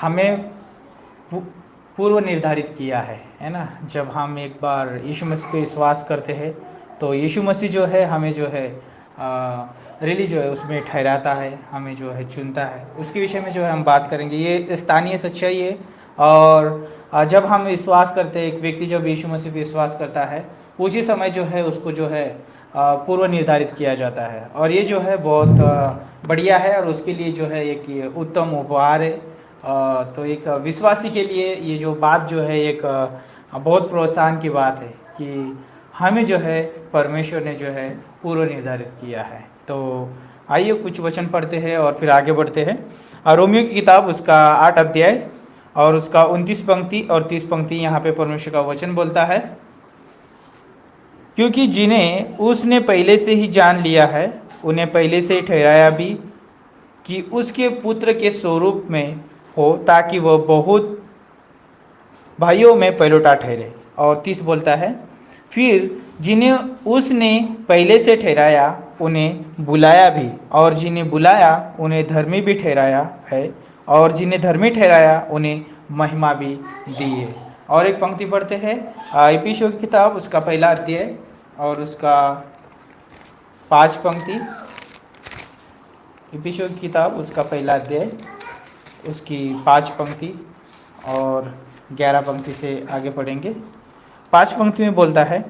हमें पू- पूर्व निर्धारित किया है ना। जब हम एक बार यीशु मसीह पे विश्वास करते हैं तो यीशु मसीह जो है हमें जो है रिली जो है उसमें ठहराता है, हमें जो है चुनता है। उसके विषय में जो है हम बात करेंगे, ये स्थानीय सच्चाई है। और जब हम विश्वास करते हैं, एक व्यक्ति जब यीशु मसीह पे विश्वास करता है उसी समय जो है उसको जो है पूर्व निर्धारित किया जाता है। और ये जो है बहुत बढ़िया है और उसके लिए जो है एक ये उत्तम उपहार है। तो एक विश्वासी के लिए ये जो बात जो है एक बहुत प्रोत्साहन की बात है कि हमें जो है परमेश्वर ने जो है पूर्व निर्धारित किया है। तो आइए कुछ वचन पढ़ते हैं और फिर आगे बढ़ते हैं। रोमियो की किताब उसका 8 अध्याय और उसका 29 पंक्ति और 30 पंक्ति यहाँ पे परमेश्वर का वचन बोलता है, क्योंकि जिन्हें उसने पहले से ही जान लिया है उन्हें पहले से ही ठहराया भी कि उसके पुत्र के स्वरूप में हो, ताकि वह बहुत भाइयों में पहलौठा ठहरे। और 30 बोलता है, फिर जिन्हें उसने पहले से ठहराया उन्हें बुलाया भी, और जिन्हें बुलाया उन्हें धर्मी भी ठहराया है, और जिन्हें धर्मी ठहराया उन्हें महिमा भी दी है। और एक पंक्ति पढ़ते हैं, इफिसियों की किताब उसका पहला अध्याय और उसका 5 पंक्ति। इफिसियों की किताब उसका पहला अध्याय उसकी 5 पंक्ति और 11 पंक्ति से आगे पढ़ेंगे। 5 पंक्ति में बोलता है,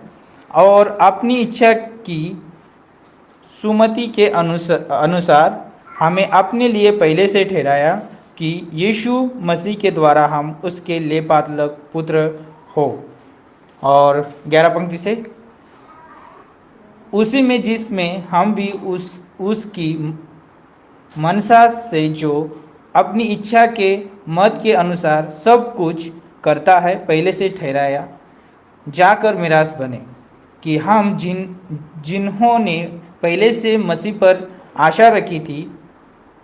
और अपनी इच्छा की सुमति के अनुसार हमें अपने लिए पहले से ठहराया कि यीशु मसीह के द्वारा हम उसके लेपात्लक पुत्र हो। और 11 पंक्ति से, उसी में जिसमें हम भी उसकी मनसा से जो अपनी इच्छा के मत के अनुसार सब कुछ करता है पहले से ठहराया जाकर मिरास बने, कि हम जिन्होंने पहले से मसीह पर आशा रखी थी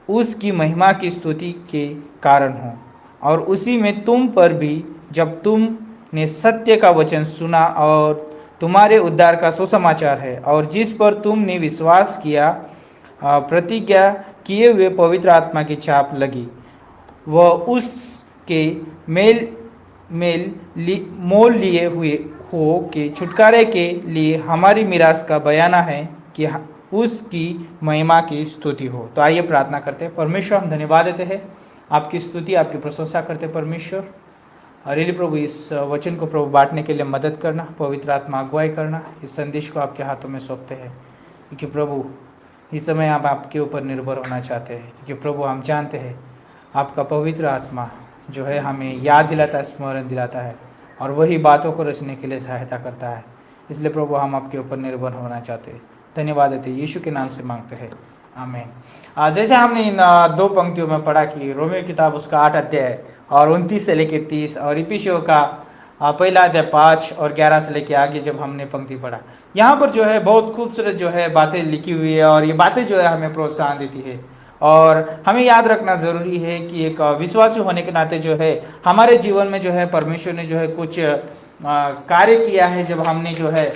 उसकी महिमा की स्तुति के कारण हो। और उसी में तुम पर भी, जब तुमने सत्य का वचन सुना और तुम्हारे उद्धार का सुसमाचार है, और जिस पर तुमने विश्वास किया, प्रतिज्ञा किए हुए पवित्र आत्मा की छाप लगी, वह उसके मोल लिए हुए हो कि छुटकारे के लिए हमारी मिरास का बयाना है कि उसकी महिमा की स्तुति हो। तो आइए प्रार्थना करते हैं। परमेश्वर, हम धन्यवाद देते हैं, आपकी स्तुति आपकी प्रशंसा करते हैं परमेश्वर। अरे प्रभु, इस वचन को प्रभु बांटने के लिए मदद करना, पवित्र आत्मा अगुवाई करना। इस संदेश को आपके हाथों में सौंपते हैं, क्योंकि प्रभु इस समय आप आपके ऊपर निर्भर होना चाहते हैं। क्योंकि प्रभु हम जानते हैं आपका पवित्र आत्मा जो है हमें याद दिलाता है, स्मरण दिलाता है, और वही बातों को रचने के लिए सहायता करता है। इसलिए प्रभु हम आपके ऊपर निर्भर होना चाहते हैं। धन्यवाद देते हैं, यीशु के नाम से मांगते हैं, आमीन। जैसे हमने इन 2 पंक्तियों में पढ़ा कि रोमियो किताब उसका 8 अध्याय और 29 से लेकर 30, और इफिसियों का पहला अध्याय 5 और 11 से लेकर आगे जब हमने पंक्ति पढ़ा, यहाँ पर जो है बहुत खूबसूरत जो है बातें लिखी हुई है, और ये बातें जो है हमें प्रोत्साहन देती है। और हमें याद रखना ज़रूरी है कि एक विश्वासी होने के नाते जो है हमारे जीवन में जो है परमेश्वर ने जो है कुछ कार्य किया है, जब हमने जो है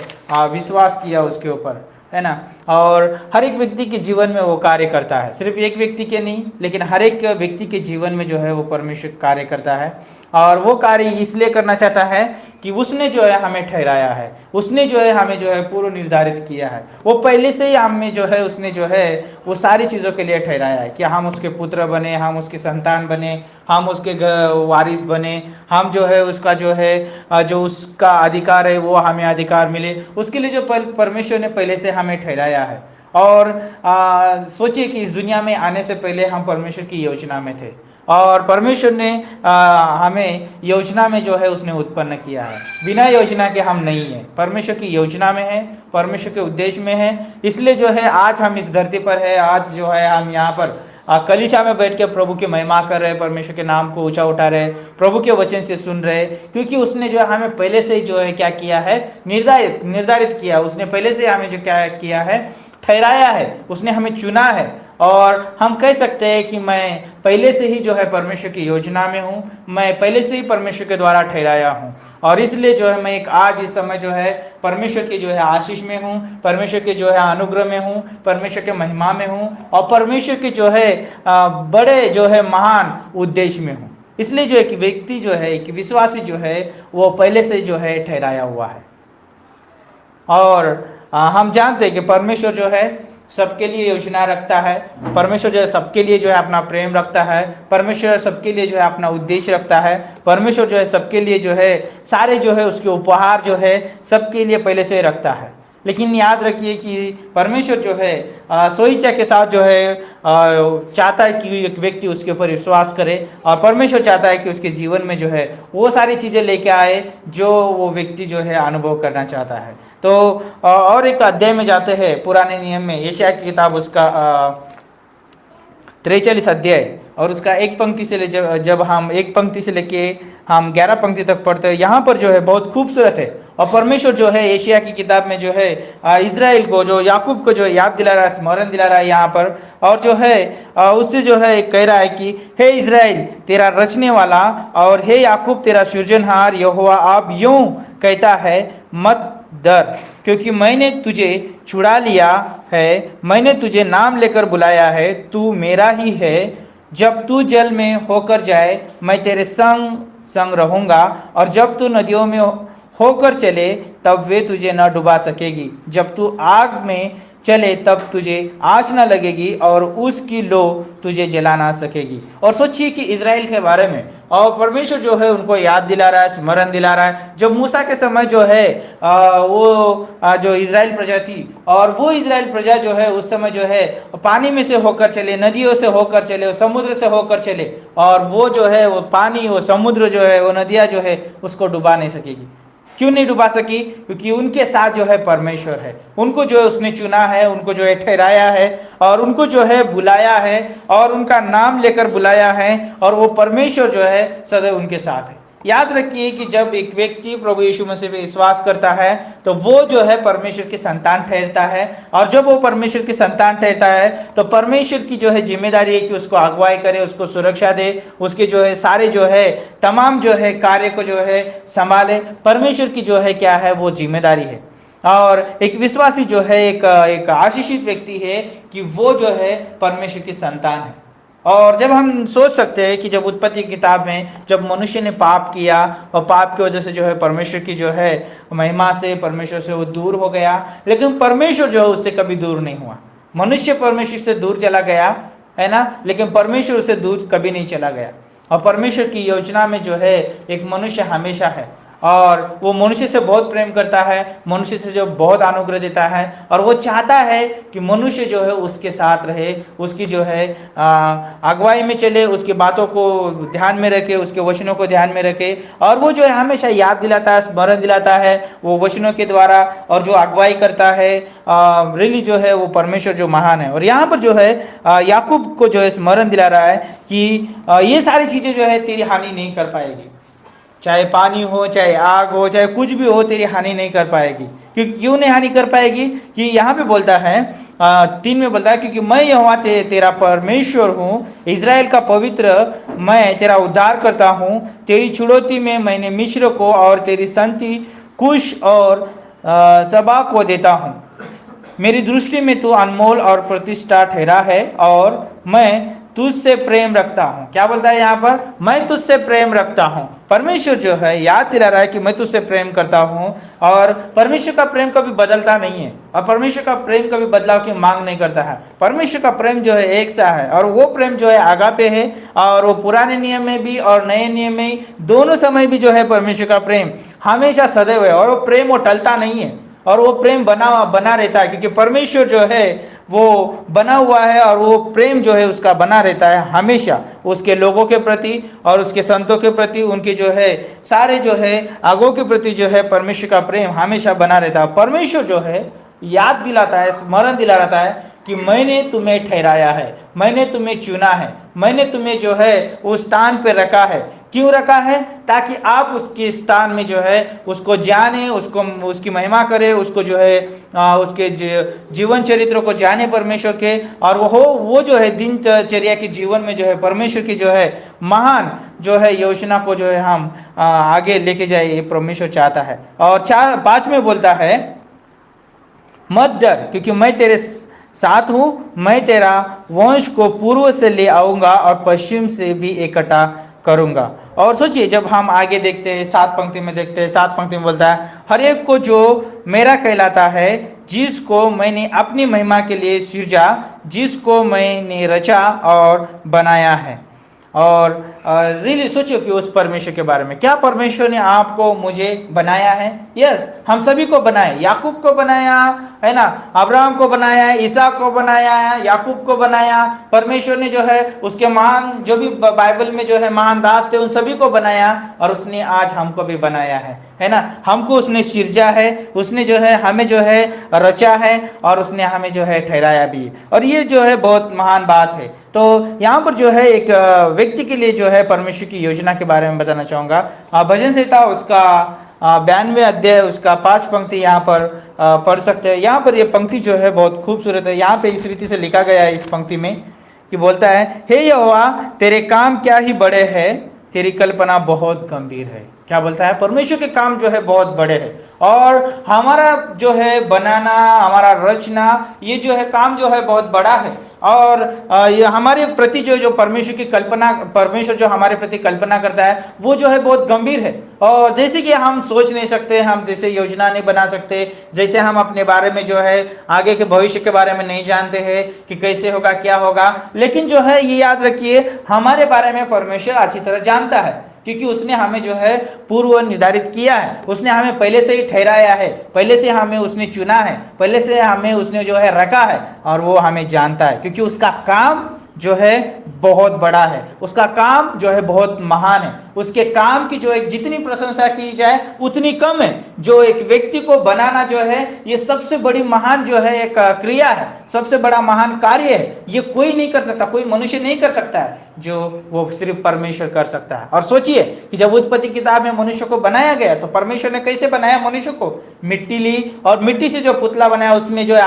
विश्वास किया उसके ऊपर, है ना। और हर एक व्यक्ति के जीवन में वो कार्य करता है, सिर्फ एक व्यक्ति के नहीं, लेकिन हर एक व्यक्ति के जीवन में जो है वो परमेश्वर कार्य करता है। और वो कार्य इसलिए करना चाहता है कि उसने जो है हमें ठहराया है, उसने जो है हमें जो है पूर्व निर्धारित किया है। वो पहले से ही हमें जो है उसने जो है वो सारी चीज़ों के लिए ठहराया है कि हम उसके पुत्र बने, हम उसके संतान बने, हम उसके वारिस बने, हम जो है उसका जो है जो उसका अधिकार है वो हमें अधिकार मिले। उसके लिए जो परमेश्वर ने पहले से हमें ठहराया है। और सोचिए कि इस दुनिया में आने से पहले हम परमेश्वर की योजना में थे, और परमेश्वर ने हमें योजना में जो है उसने उत्पन्न किया है। बिना योजना के हम नहीं हैं, परमेश्वर की योजना में है, परमेश्वर के उद्देश्य में है। इसलिए जो है आज हम इस धरती पर है, आज जो है हम यहाँ पर कलीसिया में बैठ के प्रभु की महिमा कर रहे, परमेश्वर के नाम को ऊंचा उठा रहे, प्रभु के वचन से सुन रहे, क्योंकि उसने जो है हमें पहले से ही जो है क्या किया है, निर्धारित किया। उसने पहले से हमें जो क्या किया है, ठहराया है, उसने हमें चुना है। और हम कह सकते हैं कि मैं पहले से ही जो है परमेश्वर की योजना में हूँ, मैं पहले से ही परमेश्वर के द्वारा ठहराया हूँ। और इसलिए जो है मैं एक आज इस समय जो है परमेश्वर के जो है आशीष में हूँ, परमेश्वर के जो है अनुग्रह में हूँ, परमेश्वर के महिमा में हूँ, और परमेश्वर के जो है बड़े जो है महान उद्देश्य में हूँ। इसलिए जो एक व्यक्ति जो है, एक विश्वासी जो है, वो पहले से जो है ठहराया हुआ है। और हम जानते हैं कि परमेश्वर जो है सबके लिए योजना रखता है। परमेश्वर जो है सबके लिए जो है अपना प्रेम रखता है। परमेश्वर सबके लिए जो है अपना उद्देश्य रखता है। परमेश्वर जो है सबके लिए जो है सारे जो है उसके उपहार जो है सबके लिए पहले से रखता है। लेकिन याद रखिए कि परमेश्वर जो है स्वेच्छा के साथ जो है चाहता है कि एक व्यक्ति उसके ऊपर विश्वास करे, और परमेश्वर चाहता है कि उसके जीवन में जो है वो सारी चीज़ें लेके आए जो वो व्यक्ति जो है अनुभव करना चाहता है। तो और एक अध्याय में जाते हैं पुराने नियम में, यशायाह की किताब उसका 43 अध्याय और उसका एक पंक्ति से जब हम एक पंक्ति से लेके हम 11 पंक्ति तक पढ़ते हैं, यहाँ पर जो है बहुत खूबसूरत है। और परमेश्वर जो है यशायाह की किताब में जो है इज़राइल को, जो याकूब को जो याद दिला रहा है, स्मरण दिला रहा है यहाँ पर, और जो है उससे जो है कह रहा है कि हे इज़राइल तेरा रचने वाला और हे याकूब तेरा सृजनहार यहोवा अब यूं कहता है, मत डर, क्योंकि मैंने तुझे छुड़ा लिया है, मैंने तुझे नाम लेकर बुलाया है, तू मेरा ही है। जब तू जल में होकर जाए मैं तेरे संग संग रहूँगा, और जब तू नदियों में होकर चले तब वे तुझे न डुबा सकेगी। जब तू आग में चले तब तुझे आँच न लगेगी और उसकी लो तुझे जला ना सकेगी। और सोचिए कि इज़राइल के बारे में, और परमेश्वर जो है उनको याद दिला रहा है, स्मरण दिला रहा है। जब मूसा के समय जो है जो इज़राइल प्रजा थी, और वो इज़राइल प्रजा जो है उस समय जो है पानी में से होकर चले, नदियों से होकर चले, समुद्र से होकर चले, और वो जो है वो पानी, वो समुद्र जो है, वो नदियाँ जो है उसको डुबा नहीं सकेगी। क्यों नहीं डुबा सकी? क्योंकि उनके साथ जो है परमेश्वर है। उनको जो है उसने चुना है, उनको जो है ठहराया है, और उनको जो है बुलाया है, और उनका नाम लेकर बुलाया है, और वो परमेश्वर जो है सदैव उनके साथ है। याद रखिए कि जब एक व्यक्ति प्रभु यीशु मसीह पे विश्वास करता है तो वो जो है परमेश्वर की संतान ठहरता है, और जब वो परमेश्वर की संतान ठहरता है तो परमेश्वर की जो है जिम्मेदारी है कि उसको अगुवाई करे, उसको सुरक्षा दे, उसके जो है सारे जो है तमाम जो है कार्य को जो है संभाले। परमेश्वर की जो है क्या है वो जिम्मेदारी है। और एक विश्वासी जो है एक आशीषित व्यक्ति है कि वो जो है परमेश्वर की संतान है। और जब हम सोच सकते हैं कि जब उत्पत्ति की किताब में जब मनुष्य ने पाप किया, और पाप की वजह से जो है परमेश्वर की जो है महिमा से, परमेश्वर से वो दूर हो गया, लेकिन परमेश्वर जो है उससे कभी दूर नहीं हुआ। मनुष्य परमेश्वर से दूर चला गया है ना, लेकिन परमेश्वर उससे दूर कभी नहीं चला गया। और परमेश्वर की योजना में जो है एक मनुष्य हमेशा है, और वो मनुष्य से बहुत प्रेम करता है, मनुष्य से जो बहुत अनुग्रह देता है, और वो चाहता है कि मनुष्य जो है उसके साथ रहे, उसकी जो है अगुवाई में चले, उसकी बातों को ध्यान में रखे, उसके वचनों को ध्यान में रखे, और वो जो है हमेशा याद दिलाता है, स्मरण दिलाता है वो वचनों के द्वारा, और जो अगुवाई करता है रियली जो है वो परमेश्वर जो महान है। और यहाँ पर जो है याकूब को जो है स्मरण दिला रहा है कि ये सारी चीज़ें जो है तेरी हानि नहीं कर पाएगी, चाहे पानी हो, चाहे आग हो, चाहे कुछ भी हो, तेरी हानि नहीं कर पाएगी। क्यों नहीं हानि कर पाएगी? कि यहाँ पे बोलता है 3 में बोलता है, क्योंकि मैं यहोवा तेरा परमेश्वर हूँ, इज़राइल का पवित्र, मैं तेरा उद्धार करता हूँ। तेरी छुड़ौती में मैंने मिस्र को और तेरी संति कुश और सबा को देता हूँ। मेरी दृष्टि में तू अनमोल और प्रतिष्ठा ठहरा है, और मैं तुझसे प्रेम रखता हूँ। क्या बोलता है यहाँ पर? मैं तुझसे प्रेम रखता हूँ। परमेश्वर जो है याद दिला रहा है कि मैं तुझसे प्रेम करता हूँ, और परमेश्वर का प्रेम कभी बदलता नहीं है, और परमेश्वर का प्रेम कभी बदलाव की मांग नहीं करता है। परमेश्वर का प्रेम जो है एक सा है, और वो प्रेम जो है आगापे है, और वो पुराने नियम में भी और नए नियम में दोनों समय भी जो है परमेश्वर का प्रेम हमेशा सदैव है, और वो प्रेम वो टलता नहीं है, और वो प्रेम बना रहता है, क्योंकि परमेश्वर जो है वो बना हुआ है, और वो प्रेम जो है उसका बना रहता है हमेशा उसके लोगों के प्रति और उसके संतों के प्रति, उनके जो है सारे जो है आगों के प्रति जो है परमेश्वर का प्रेम हमेशा बना रहता है। परमेश्वर जो है याद दिलाता है, स्मरण दिला रहता है कि मैंने तुम्हें ठहराया है, मैंने तुम्हें चुना है, मैंने तुम्हें जो है उस स्थान पर रखा है। क्यों रखा है? ताकि आप उसके स्थान में जो है उसको जाने, उसको उसकी महिमा करें, उसको जो है उसके जीवन चरित्र को जाने परमेश्वर के, और वो जो है दिनचर्या के जीवन में जो है परमेश्वर की जो है महान जो है योजना को जो है हम आगे लेके जाए, ये परमेश्वर चाहता है। और 5 में बोलता है, मत डर, क्योंकि मैं तेरे साथ हूँ, मैं तेरा वंश को पूर्व से ले आऊँगा और पश्चिम से भी इकट्ठा करूँगा। और सोचिए जब हम आगे देखते हैं 7 पंक्ति में देखते हैं, 7 पंक्ति में बोलता है, हर एक को जो मेरा कहलाता है, जिसको मैंने अपनी महिमा के लिए सृजा, जिसको मैंने रचा और बनाया है। और रियली सोचो कि उस परमेश्वर के बारे में, क्या परमेश्वर ने आपको मुझे बनाया है? यस, हम सभी को बनाया, याकूब को बनाया है ना, अब्राहम को बनाया, इसहाक को बनाया, याकूब को बनाया। परमेश्वर ने जो है उसके महान, जो भी बाइबल में जो है महान दास थे, उन सभी को बनाया, और उसने आज हमको भी बनाया है ना। हमको उसने सृजा है, उसने जो है हमें जो है रचा है, और उसने हमें जो है ठहराया भी। और ये जो है बहुत महान बात है। तो यहाँ पर जो है एक व्यक्ति के लिए जो है परमेश्वर की योजना के बारे में बताना चाहूँगा। भजन संहिता उसका 92 अध्याय उसका 5 पंक्ति यहाँ पर पढ़ सकते हैं। यहाँ पर ये पंक्ति जो है बहुत खूबसूरत है। यहाँ पे इस रीति से लिखा गया है इस पंक्ति में कि बोलता है, हे यहोवा तेरे काम क्या ही बड़े हैं, तेरी कल्पना बहुत गंभीर है। क्या बोलता है? परमेश्वर के काम जो है बहुत बड़े हैं, और हमारा जो है बनाना, हमारा रचना, ये जो है काम जो है बहुत बड़ा है। और ये हमारे प्रति जो परमेश्वर की कल्पना, परमेश्वर जो हमारे प्रति कल्पना करता है, वो जो है बहुत गंभीर है। और जैसे कि हम सोच नहीं सकते, हम जैसे योजना नहीं बना सकते, जैसे हम अपने बारे में जो है आगे के भविष्य के बारे में नहीं जानते हैं कि कैसे होगा, क्या होगा, लेकिन जो है ये याद रखिए, हमारे बारे में परमेश्वर अच्छी तरह जानता है, क्योंकि उसने हमें जो है पूर्व निर्धारित किया है, उसने हमें पहले से ही ठहराया है, पहले से हमें उसने चुना है, पहले से हमें उसने जो है रखा है, और वो हमें जानता है, क्योंकि उसका काम जो है बहुत बड़ा है, उसका काम जो है बहुत महान है। उसके काम की जो एक जितनी प्रशंसा की जाए उतनी कम है। जो एक व्यक्ति को बनाना जो है, ये सबसे बड़ी महान जो है एक क्रिया है, सबसे बड़ा महान कार्य है। ये कोई नहीं कर सकता, कोई मनुष्य नहीं कर सकता है, जो वो सिर्फ परमेश्वर कर सकता है। और सोचिए कि जब उत्पत्ति किताब में मनुष्य को बनाया गया, तो परमेश्वर ने कैसे बनाया मनुष्य को? मिट्टी ली, और मिट्टी से जो पुतला बनाया, उसमें जो है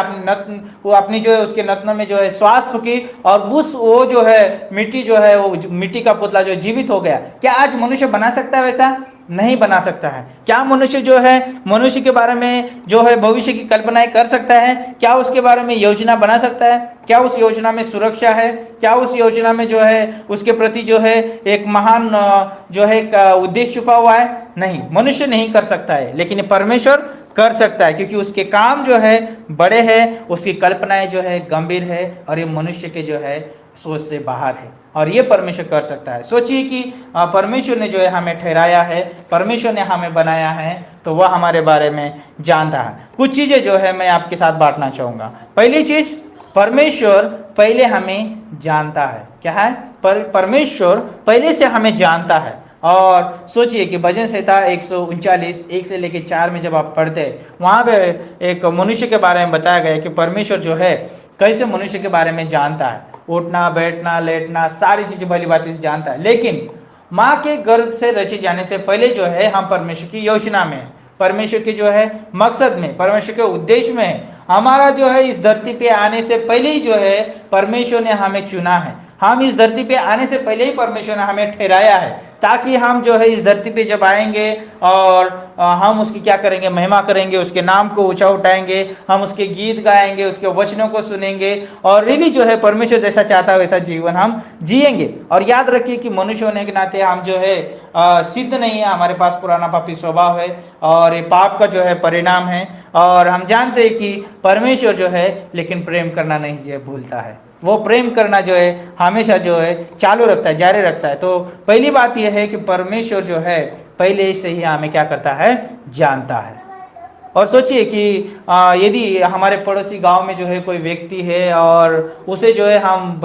वो अपनी जो है उसके नथनों में जो है श्वास फूकी, और वो जो है मिट्टी जो है, वो मिट्टी का पुतला जो जीवित हो गया। क्या आज मनुष्य बना सकता है? वैसा नहीं बना सकता है। क्या मनुष्य जो है मनुष्य के बारे में जो है भविष्य की कल्पनाएं कर सकता है? क्या उसके बारे में योजना बना सकता है? क्या उस योजना में सुरक्षा है? क्या उस योजना में जो है उसके प्रति जो है एक महान जो है एक उद्देश्य छुपा हुआ है? नहीं, मनुष्य नहीं कर सकता है, लेकिन परमेश्वर कर सकता है, क्योंकि उसके काम जो है बड़े हैं, उसकी कल्पनाएं जो है गंभीर है, और ये मनुष्य के जो है सोच से बाहर है, और ये परमेश्वर कर सकता है। सोचिए कि परमेश्वर ने जो है हमें ठहराया है, परमेश्वर ने हमें बनाया है, तो वह हमारे बारे में जानता है। कुछ चीज़ें जो है मैं आपके साथ बांटना चाहूँगा। पहली चीज़, परमेश्वर पहले हमें जानता है। क्या है? परमेश्वर पहले से हमें जानता है। और सोचिए कि भजन संहिता 139 1 से लेकर 4 में जब आप पढ़ते हैं, वहाँ पे एक मनुष्य के बारे में बताया गया कि परमेश्वर जो है कैसे मनुष्य के बारे में जानता है। उठना, बैठना, लेटना, सारी चीज़ें भली बातें से जानता है। लेकिन माँ के गर्भ से रचे जाने से पहले जो है हम परमेश्वर की योजना में, परमेश्वर के जो है मकसद में, परमेश्वर के उद्देश्य में, हमारा जो है इस धरती पे आने से पहले ही जो है परमेश्वर ने हमें चुना है। हम इस धरती पे आने से पहले ही परमेश्वर ने हमें ठहराया है, ताकि हम जो है इस धरती पे जब आएंगे और हम उसकी क्या करेंगे? महिमा करेंगे, उसके नाम को ऊंचा उठाएंगे, हम उसके गीत गाएंगे, उसके वचनों को सुनेंगे, और रियली जो है परमेश्वर जैसा चाहता है वैसा जीवन हम जिएंगे। और याद रखिए कि मनुष्य होने के नाते हम जो है सिद्ध नहीं है, हमारे पास पुराना पापी स्वभाव है, और ये पाप का जो है परिणाम है। और हम जानते हैं कि परमेश्वर जो है लेकिन प्रेम करना नहीं जो भूलता है, वो प्रेम करना जो है हमेशा जो है चालू रखता है, जारी रखता है। तो पहली बात यह है कि परमेश्वर जो है पहले से ही हमें क्या करता है? जानता है। और सोचिए कि यदि हमारे पड़ोसी गांव में जो है कोई व्यक्ति है, और उसे जो है हम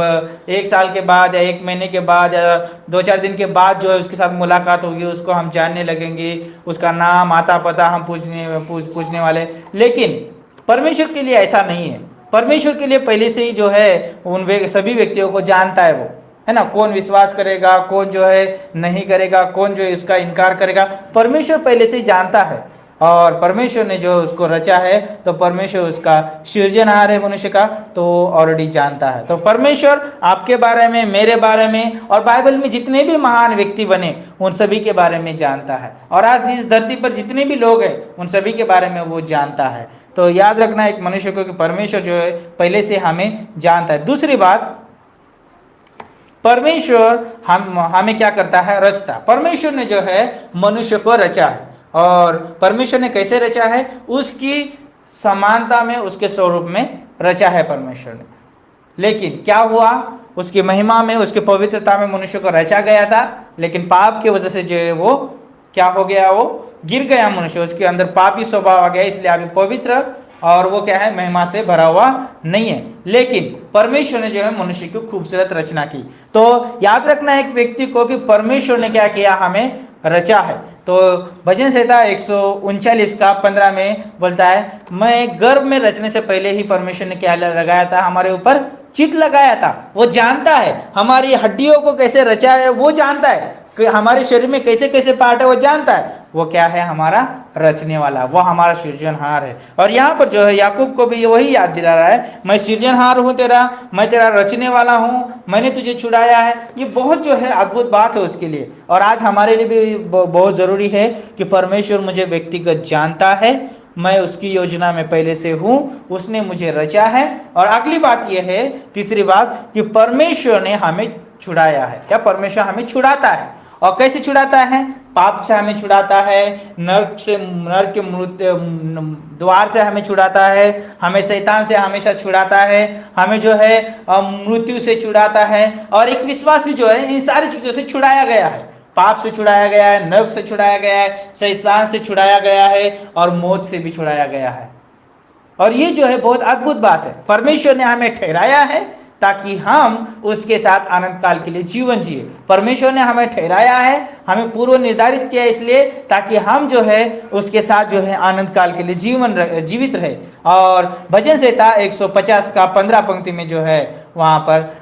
1 साल के बाद या 1 महीने के बाद या 2-4 दिन के बाद जो है उसके साथ मुलाकात होगी, उसको हम जानने लगेंगे, उसका नाम, आता पता हम पूछने वाले। लेकिन परमेश्वर के लिए ऐसा नहीं है। परमेश्वर के लिए पहले से ही जो है उन सभी व्यक्तियों को जानता है, वो है ना। कौन विश्वास करेगा, कौन जो है नहीं करेगा, कौन जो है इसका इनकार करेगा, परमेश्वर पहले से ही जानता है। और परमेश्वर ने जो उसको रचा है, तो परमेश्वर उसका सृजनहार है मनुष्य का, तो ऑलरेडी जानता है। तो परमेश्वर आपके बारे में, मेरे बारे में, और बाइबल में जितने भी महान व्यक्ति बने उन सभी के बारे में जानता है। और आज इस धरती पर जितने भी लोग हैं उन सभी के बारे में वो जानता है। तो याद रखना एक मनुष्य को कि परमेश्वर जो है पहले से हमें जानता है। दूसरी बात, परमेश्वर हमें क्या करता है, रचता। परमेश्वर ने जो है मनुष्य को रचा है, और परमेश्वर ने कैसे रचा है, उसकी समानता में, उसके स्वरूप में रचा है परमेश्वर ने। लेकिन क्या हुआ, उसकी महिमा में, उसकी पवित्रता में मनुष्य को रचा गया था, लेकिन पाप की वजह से जो है वो क्या हो गया, वो गिर गया मनुष्य, उसके अंदर पापी स्वभाव आ गया, इसलिए अभी पवित्र और वो क्या है, महिमा से भरा हुआ नहीं है। लेकिन परमेश्वर ने जो है मनुष्य की खूबसूरत रचना की। तो याद रखना एक व्यक्ति को कि परमेश्वर ने क्या किया, हमें रचा है। तो भजन संहिता 139 का 15 में बोलता है, मैं गर्भ में रचने से पहले ही परमेश्वर ने क्या लगाया था, हमारे ऊपर चित्त लगाया था। वो जानता है हमारी हड्डियों को कैसे रचा है, वो जानता है कि हमारे शरीर में कैसे कैसे पार्ट है, वो जानता है। वो क्या है, हमारा रचने वाला, वो हमारा सृजनहार है। और यहाँ पर जो है याकूब को भी वही याद दिला रहा है, मैं सृजनहार हूँ तेरा, मैं तेरा रचने वाला हूँ, मैंने तुझे छुड़ाया है। ये बहुत जो है अद्भुत बात है उसके लिए। और आज हमारे लिए भी बहुत ज़रूरी है कि परमेश्वर मुझे व्यक्तिगत जानता है, मैं उसकी योजना में पहले से हूँ, उसने मुझे रचा है। और अगली बात यह है, तीसरी बात, कि परमेश्वर ने हमें छुड़ाया है। क्या परमेश्वर हमें छुड़ाता है, और कैसे छुड़ाता है, पाप से हमें छुड़ाता है, नरक से, नरक के द्वार से हमें छुड़ाता है, हमें शैतान से हमेशा छुड़ाता है, हमें जो है मृत्यु से छुड़ाता है। और एक विश्वासी जो है इन सारी चीज़ों से छुड़ाया गया है, पाप से छुड़ाया गया है, नरक से छुड़ाया गया है, शैतान से छुड़ाया गया है, और मौत से भी छुड़ाया गया है। और ये जो है बहुत अद्भुत बात है, परमेश्वर ने हमें ठहराया है ताकि हम उसके साथ आनंद काल के लिए जीवन जिए। परमेश्वर ने हमें ठहराया है, हमें पूर्व निर्धारित किया इसलिए ताकि हम जो है उसके साथ जो है आनंद काल के लिए जीवित रहे। और भजन संहिता 150 का 15 पंक्ति में जो है वहाँ पर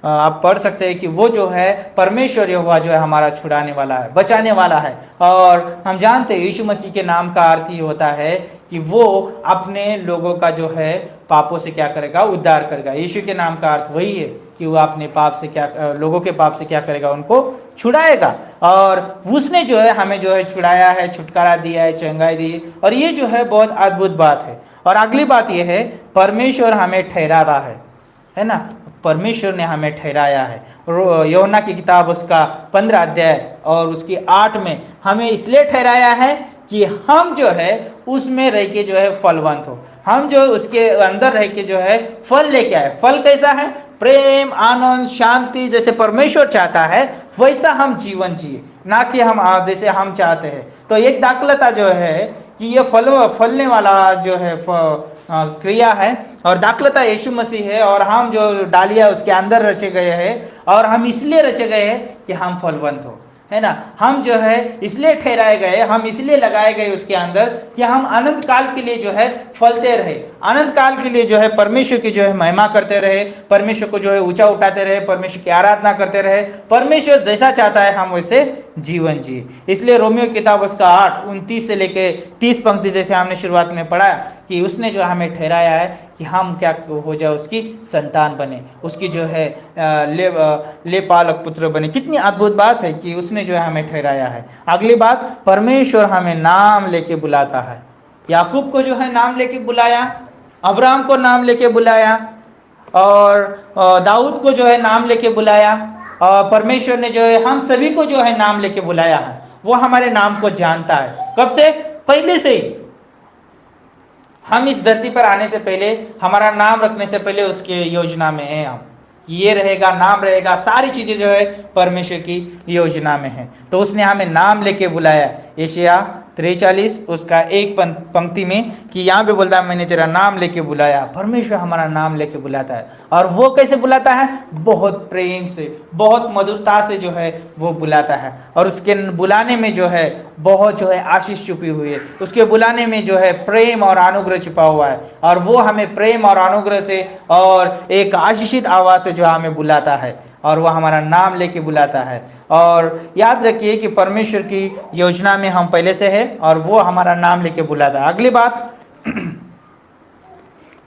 आप पढ़ सकते हैं कि वो जो है परमेश्वर यहोवा जो है हमारा छुड़ाने वाला है, बचाने वाला है। और हम जानते हैं यीशु मसीह के नाम का अर्थ ही होता है कि वो अपने लोगों का जो है पापों से क्या करेगा, उद्धार करेगा। यीशु के नाम का अर्थ वही है कि वो अपने पाप से क्या, लोगों के पाप से क्या करेगा, उनको छुड़ाएगा। और उसने जो है हमें जो है छुड़ाया है, छुटकारा दिया है, चंगाई दी है। और ये जो है बहुत अद्भुत बात है। और अगली बात यह है, परमेश्वर हमें ठहरा रहा है ना, परमेश्वर ने हमें ठहराया है। यूहन्ना की किताब उसका 15 अध्याय और उसकी 8 में हमें इसलिए ठहराया है कि हम जो है उसमें रह के जो है फलवंत हो, हम जो उसके अंदर रह के जो है फल लेके आए। फल कैसा है, प्रेम, आनंद, शांति, जैसे परमेश्वर चाहता है वैसा हम जीवन जिए, ना कि हम जैसे हम चाहते हैं। तो एक दाखलता जो है कि ये फलने वाला जो है क्रिया है, और दाखलता यीशु मसीह है, और हम जो डालिया उसके अंदर रचे गए हैं, और हम इसलिए रचे गए हैं कि हम फलवंत हो, है ना। हम जो है इसलिए ठहराए गए, हम इसलिए लगाए गए उसके अंदर कि हम अनंत काल के लिए जो है फलते रहे, अनंत काल के लिए जो है परमेश्वर की जो है महिमा करते रहे, परमेश्वर को जो है ऊंचा उठाते रहे, परमेश्वर की आराधना करते रहे। परमेश्वर जैसा चाहता है हम वैसे जीवन जिए। इसलिए रोमियो की किताब उसका 8:29 से लेके 30 पंक्ति जैसे हमने शुरुआत में पढ़ा कि उसने जो हमें ठहराया है कि हम क्या हो जाए, उसकी संतान बने, उसकी जो है ले पालक पुत्र बने। कितनी अद्भुत बात है कि उसने जो है हमें ठहराया है। अगली बात, परमेश्वर हमें नाम लेके बुलाता है। याकूब को जो है नाम लेके बुलाया, अब्राहम को नाम लेके बुलाया, और दाऊद को जो है नाम लेके बुलाया। और परमेश्वर ने जो है हम सभी को जो है नाम लेके बुलाया है। वो हमारे नाम को जानता है, कब से, पहले से ही। हम इस धरती पर आने से पहले, हमारा नाम रखने से पहले उसके योजना में है। हम ये रहेगा, नाम रहेगा, सारी चीजें जो है परमेश्वर की योजना में है। तो उसने हमें नाम लेके बुलाया। यशायाह 43 उसका एक पंक्ति में कि यहाँ पे बोलता है मैंने तेरा नाम लेके बुलाया। परमेश्वर हमारा नाम लेके बुलाता है, और वो कैसे बुलाता है, बहुत प्रेम से, बहुत मधुरता से जो है वो बुलाता है। और उसके बुलाने में जो है बहुत जो है आशीष छुपी हुई है, उसके बुलाने में जो है प्रेम और अनुग्रह छुपा हुआ है। और वो हमें प्रेम और अनुग्रह से और एक आशीषित आवाज से जो हमें बुलाता है, और वह हमारा नाम लेके बुलाता है। और याद रखिए कि परमेश्वर की योजना में हम पहले से है, और वो हमारा नाम लेके बुलाता है। अगली बात,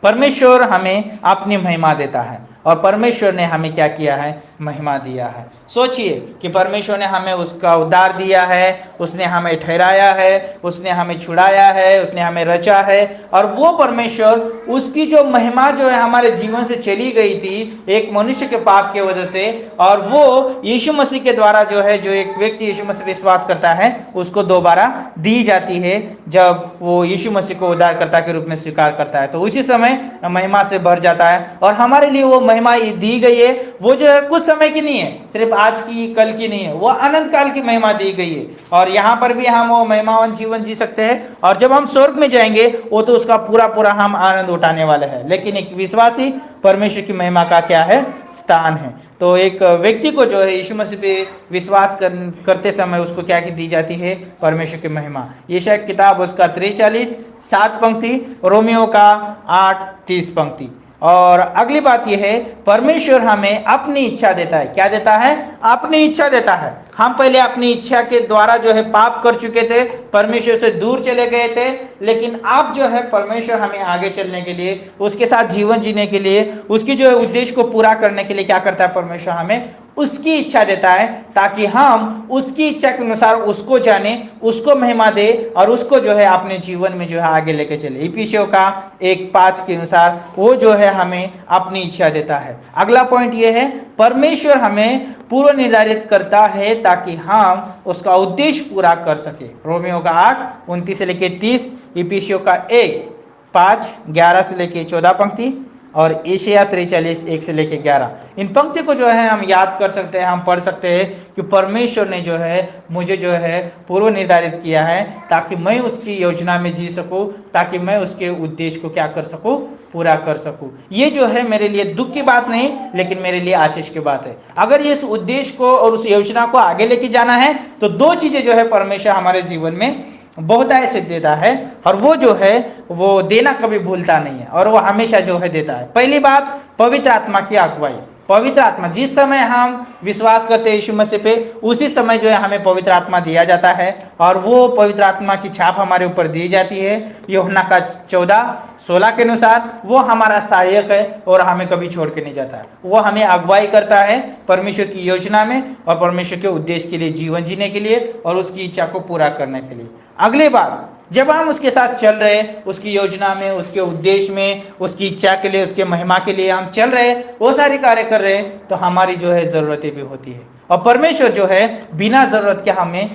परमेश्वर हमें अपनी महिमा देता है, और परमेश्वर ने हमें क्या किया है, महिमा दिया है। सोचिए कि परमेश्वर ने हमें उसका उद्धार दिया है, उसने हमें ठहराया है, उसने हमें छुड़ाया है, उसने हमें रचा है, और वो परमेश्वर उसकी जो महिमा जो है हमारे जीवन से चली गई थी एक मनुष्य के पाप के वजह से, और वो यीशु मसीह के द्वारा जो है, जो एक व्यक्ति यीशु मसीह विश्वास करता है उसको दोबारा दी जाती है जब वो यीशु मसीह को उद्धारकर्ता के रूप में स्वीकार करता है। तो उसी समय महिमा से भर जाता है, और हमारे लिए वो महिमा दी गई है, वो जो है कुछ समय की नहीं है, सिर्फ आज की कल की नहीं है, वो अनंत काल की महिमा दी गई है। और यहाँ पर भी हम वो महिमावान जीवन जी सकते हैं, और जब हम स्वर्ग में जाएंगे वो तो उसका पूरा पूरा हम आनंद उठाने वाले हैं। लेकिन एक विश्वासी परमेश्वर की महिमा का क्या है, स्थान है। तो एक व्यक्ति को जो है यीशु मसीह पे विश्वास करते समय उसको क्या की दी जाती है, परमेश्वर की महिमा। यशायाह की किताब उसका 43 7 पंक्ति, रोमियो का 8 30 पंक्ति। और अगली बात यह है, परमेश्वर हमें अपनी इच्छा देता है। क्या देता है? अपनी इच्छा देता है। हम पहले अपनी इच्छा के द्वारा जो है पाप कर चुके थे, परमेश्वर से दूर चले गए थे, लेकिन अब जो है परमेश्वर हमें आगे चलने के लिए, उसके साथ जीवन जीने के लिए, उसकी जो है उद्देश्य को पूरा करने के लिए क्या करता है, परमेश्वर हमें उसकी इच्छा देता है, ताकि हम उसकी इच्छा के अनुसार उसको जाने, उसको महिमा दे, और उसको जो है अपने जीवन में जो है आगे लेके चले। इफिसियों का 1:5 के अनुसार वो जो है हमें अपनी इच्छा देता है। अगला पॉइंट ये है, परमेश्वर हमें पूर्व निर्धारित करता है ताकि हम उसका उद्देश्य पूरा कर सके। रोमियो का 8:29 से लेके 30, इफिसियों का 1:5 11 से लेके 14 पंक्ति, और यशायाह 43 1 से लेके 11। इन पंक्ति को जो है हम याद कर सकते हैं, हम पढ़ सकते हैं कि परमेश्वर ने जो है मुझे जो है पूर्व निर्धारित किया है ताकि मैं उसकी योजना में जी सकूं, ताकि मैं उसके उद्देश्य को क्या कर सकूं, पूरा कर सकूं। ये जो है मेरे लिए दुख की बात नहीं, लेकिन मेरे लिए आशीष की बात है। अगर ये इस उद्देश्य को और उस योजना को आगे लेके जाना है तो दो चीजें जो है परमेश्वर हमारे जीवन में बहुत ऐसे देता है, और वो जो है वो देना कभी भूलता नहीं है, और वो हमेशा जो है देता है। पहली बात, पवित्र आत्मा की अगुवाई। पवित्र आत्मा, जिस समय हम विश्वास करते हैं यीशु मसीह पे, उसी समय जो है हमें पवित्र आत्मा दिया जाता है, और वो पवित्र आत्मा की छाप हमारे ऊपर दी जाती है। यूहन्ना का 14:16 के अनुसार वो हमारा सहायक है और हमें कभी छोड़ के नहीं जाता है। वो हमें अगुवाई करता है परमेश्वर की योजना में और परमेश्वर के उद्देश्य के लिए, जीवन जीने के लिए और उसकी इच्छा को पूरा करने के लिए। अगली बात, जब हम उसके साथ चल रहे, उसकी योजना में, उसके उद्देश्य में, उसकी इच्छा के लिए, उसके महिमा के लिए हम चल रहे, वो सारे कार्य कर रहे, तो हमारी जो है ज़रूरतें भी होती है। और परमेश्वर जो है बिना ज़रूरत के हमें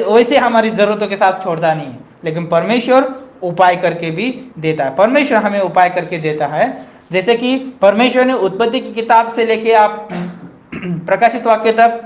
वैसे हमारी ज़रूरतों के साथ छोड़ता नहीं है, लेकिन परमेश्वर उपाय करके भी देता है। परमेश्वर हमें उपाय करके देता है। जैसे कि परमेश्वर ने उत्पत्ति की किताब से लेके आप प्रकाशित वाक्य तक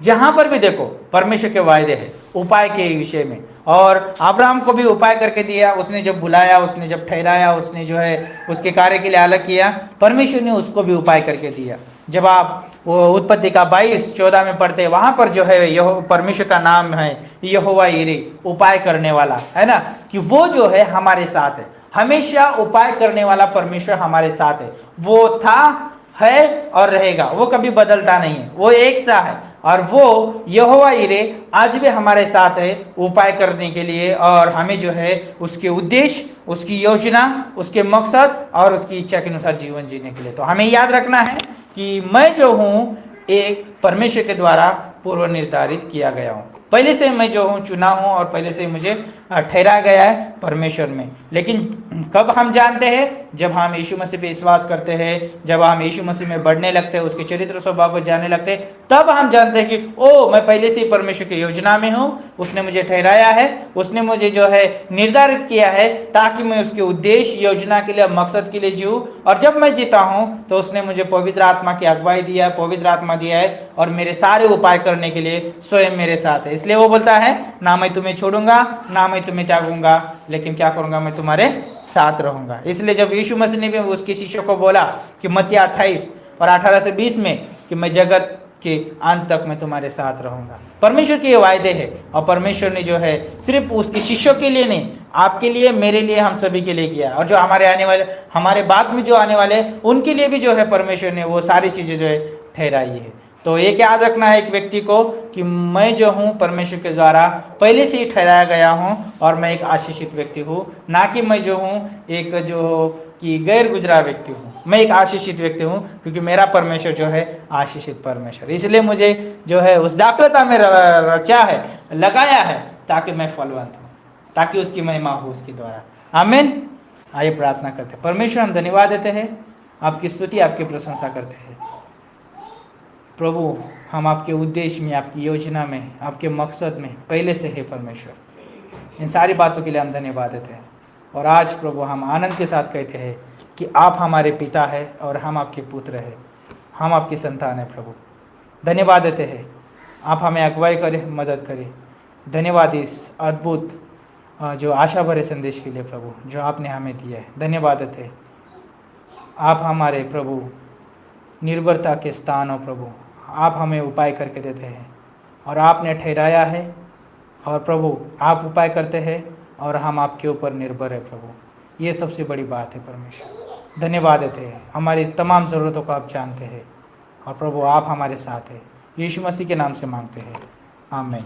जहां पर भी देखो परमेश्वर के वायदे हैं उपाय के विषय में। और अब्राहम को भी उपाय करके दिया, उसने जब बुलाया, उसने जब ठहराया, उसने जो है उसके कार्य के लिए अलग किया, परमेश्वर ने उसको भी उपाय करके दिया। जब आप वो उत्पत्ति का 22:14 में पढ़ते हैं, वहां पर जो है यह परमेश्वर का नाम है यहोवा यिरे, उपाय करने वाला, है ना, कि वो जो है हमारे साथ है। हमेशा उपाय करने वाला परमेश्वर हमारे साथ है। वो था, है और रहेगा, वो कभी बदलता नहीं है, वो एक सा है। और वो यहोवा यिरे आज भी हमारे साथ है उपाय करने के लिए, और हमें जो है उसके उद्देश्य, उसकी योजना, उसके मकसद और उसकी इच्छा के अनुसार जीवन जीने के लिए। तो हमें याद रखना है कि मैं जो हूँ एक परमेश्वर के द्वारा पूर्व निर्धारित किया गया हूँ। पहले से मैं जो हूँ चुना हूँ, और पहले से मुझे ठहरा गया है परमेश्वर में। लेकिन कब हम जानते हैं? जब हम यीशु मसीह पे विश्वास करते हैं, जब हम यीशु मसीह में बढ़ने लगते हैं, उसके चरित्र स्वभाव को जानने लगते हैं, तब हम जानते हैं कि ओ, मैं पहले से ही परमेश्वर की योजना में हूँ, उसने मुझे ठहराया है, उसने मुझे जो है निर्धारित किया है ताकि मैं उसके उद्देश्य, योजना के लिए, मकसद के लिए जीऊँ। और जब मैं जीता हूँ तो उसने मुझे पवित्र आत्मा की अगुवाई दिया है, पवित्र आत्मा दिया है, और मेरे सारे उपाय करने के लिए स्वयं मेरे साथ है। इसलिए वो बोलता है, ना मैं तुम्हें छोड़ूंगा, ना मैं तुम्हें त्यागूंगा, लेकिन क्या करूंगा, मैं तुम्हारे साथ रहूंगा। इसलिए जब यीशु मसीह ने भी उसके शिष्यों को बोला कि मत्ती 28 और 18 से 20 में कि मैं जगत के अंत तक मैं तुम्हारे साथ रहूंगा। परमेश्वर के ये वायदे हैं, और परमेश्वर ने जो है सिर्फ उसके शिष्यों के लिए नहीं, आपके लिए, मेरे लिए, हम सभी के लिए किया, और जो हमारे आने वाले, हमारे बाद में जो आने वाले, उनके लिए भी जो है परमेश्वर ने वो सारी चीज़ें जो है ठहराई है। तो ये याद रखना है एक व्यक्ति को कि मैं जो हूँ परमेश्वर के द्वारा पहले से ही ठहराया गया हूँ, और मैं एक आशीषित व्यक्ति हूँ, ना कि मैं जो हूँ एक जो कि गैर गुजरा व्यक्ति हूँ। मैं एक आशीषित व्यक्ति हूँ क्योंकि मेरा परमेश्वर जो है आशीषित परमेश्वर, इसलिए मुझे जो है उस दाखलता में रचा है, लगाया है, ताकि मैं फलवंत हूँ, ताकि उसकी महिमा हो उसके द्वारा। आमीन। आइए प्रार्थना करते हैं। परमेश्वर, हम धन्यवाद देते हैं, आपकी स्तुति आपकी प्रशंसा करते हैं प्रभु। हम आपके उद्देश्य में, आपकी योजना में, आपके मकसद में पहले से है परमेश्वर। इन सारी बातों के लिए हम धन्यवाद देते हैं। और आज प्रभु हम आनंद के साथ कहते हैं कि आप हमारे पिता हैं और हम आपके पुत्र हैं, हम आपकी संतान हैं प्रभु। धन्यवाद देते हैं, आप हमें अगुवाई करें, मदद करें। धन्यवाद इस अद्भुत जो आशा भरे संदेश के लिए प्रभु, जो आपने हमें दिया है। धन्यवाद देते हैं, आप हमारे प्रभु निर्भरता के स्थान हो प्रभु, आप हमें उपाय करके देते हैं और आपने ठहराया है, और प्रभु आप उपाय करते हैं और हम आपके ऊपर निर्भर है प्रभु। ये सबसे बड़ी बात है परमेश्वर। धन्यवाद देते हैं, हमारी तमाम ज़रूरतों को आप जानते हैं और प्रभु आप हमारे साथ हैं। यीशु मसीह के नाम से मांगते हैं, आमीन।